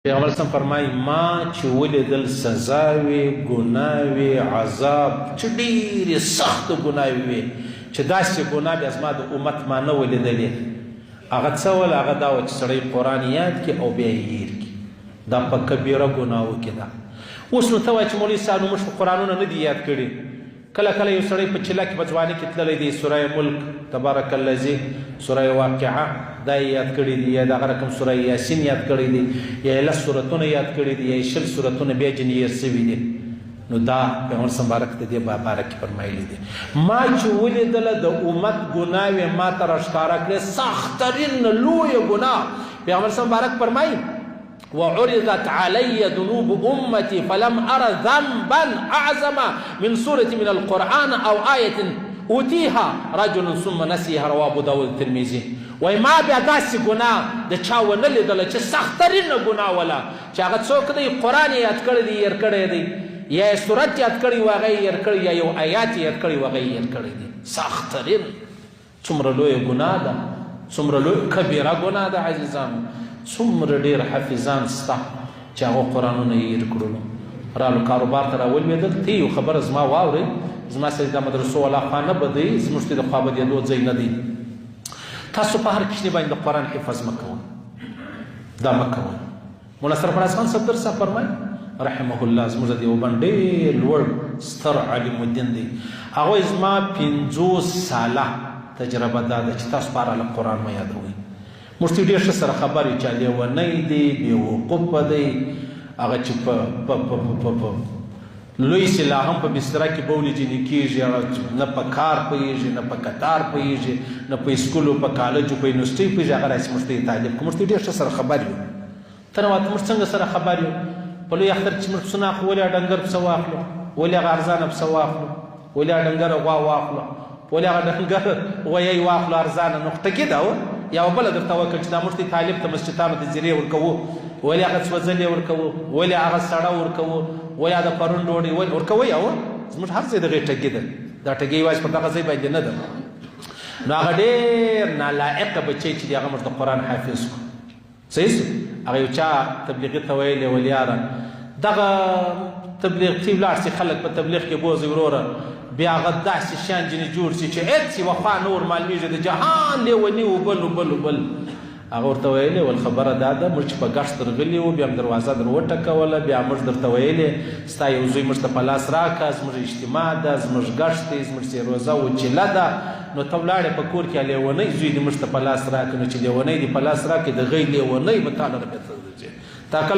پیغمبر صلی فرمایي ما چې ولیدل سزاوي ګناوي عذاب چې ډېرې سخته ګناوي وي چې داسې ګناه بیا زما د امت ما نه ولیدلې هغه څه ول هغه دا و چې سړی قرآن یاد کړي او بیا یې هیر کړي دا په کبیره ګناهو کې ده. اوس نو ته وایې چې مولوي صاحب نو موږ قرآنونه نه دي یاد کړي. کله کله یو سړی په چله کې په ځواني کې تللی دی سوره ملک تبارک الذي سوره واقعه دا یاد کړي دي یا دغه رقم سوره یاسین یاد کړي دي یا 10 سورتونه یاد کړي دي یا 20 سورتونه بیا جن یې سوي دي. نو دا پیغمبر مبارک ته دی بارک فرمایلی دي ما چې ولیدله د امت ګناوې ما ته راښکاره کړې سخترین لویه ګناه. پیغمبر مبارک فرمایي وعرضت علي ذنوب امتي فلم ارى ذنبا اعظم من سوره من القران او ايه اوتيها رجل ثم نسيها رواه ابو داود الترمذي. وای ما بیا داسې ګناه د چا ونه لیدله چې سخترینه ګناه وله چې هغه څوک دی قرآن یې یاد کړی دی هېر کړی دی یا یې سورت یاد کړی و هغه یې هېر کړی یا یو آیات یې هېر کړی و هغه یې هېر کړی دی. سخترین څومره لویه ګناه ده څومره لویه کبیره ګناه ده عزیزانو. څومره ډېر حافظان سته چې هغو قرآنونه یې هېر کړلو رالو کاروبار ته راولوېدل ته یو خبره زما واورئ زما سره د مدرسو والا خوا نه بدوي زموږ ته د خوا بدېدو ځای نه دی. تاسو په هر کشني باندې د قرآن حفظ مه کوئ دا مه کوئ. مولا سرفراز خان صدر صاحب فرمایي رحمه الله زموږ د دیوبند ډېر لوړ ستر عالم الدین دی هغوی زما 50 ساله تجربه دا ده چې تاسو په هر حالت قرآن مه یادوئ. موږ ته ډېر ښه سره خبر یو چې لیونی دی بېوقوفه دی هغه چې په لوی سلاح هم په بستره کې بولې جنې کېږي نه په کار پوهېږي نه په کتار پوهېږي نه په اسکولو په کالجو په یونیورسټۍ پوهېږي هغه راسي موږ ته یې تعلیم کوو. موږ ته ډېر ښه سره خبر یو ته نه واته موږ څنګه سره خبر یو په لوی اختر چې موږ پسونه اخلو ولې ډنګر پسه واخلو ولې هغه ارزانه پسه واخلو ولې هغه ډنګره غوا واخلو ولې هغه ډنګر غویی واخلو ارزانه نقطه کې ده یا بله درته وکړه چې دا موږ ته تعلیم ته مسجدانو ته زیرې ورکوو ولې هغه سوځلې ورکوو ولې هغه سړه ورکوو ولې هغه پرون ډوډۍ ورکوئ او زموږ هر ځای دغې ټګي ده دا ټګي یوازې پر دغه ځای باندې نه ده. نو هغه ډېر نالایقه بچی چې دی هغه موږ د قرآن حافظ کړو صحیح شو هغه یو چا تبلیغي ته ویلې ولیاره دغه تبلیغ تی ولاړ شي خلک په تبلیغ کې بوځي وروره بیا هغه داسې شیان جنې جوړ شي چې هېڅ یوه خوا نه ورمعلومېږي د جهان لیوني وبل وبل وبل. هغه ورته ویلې ول خبره دا ده موږ چې په ګشت درغلي وو بیا هم دروازه در وټکوله بیا موږ درته ویلې ستا یو زوی موږ ته په لاس راکړه زموږ اجتماع ده زموږ ګشت دی زموږ سیروزه وچیله ده نو ته ولاړې په کور کې لیونی زوی دې موږ ته په لاس راکړه نو چې لیونی دې په لاس راکړې د غی لیونی به تا لره بېرته تا کله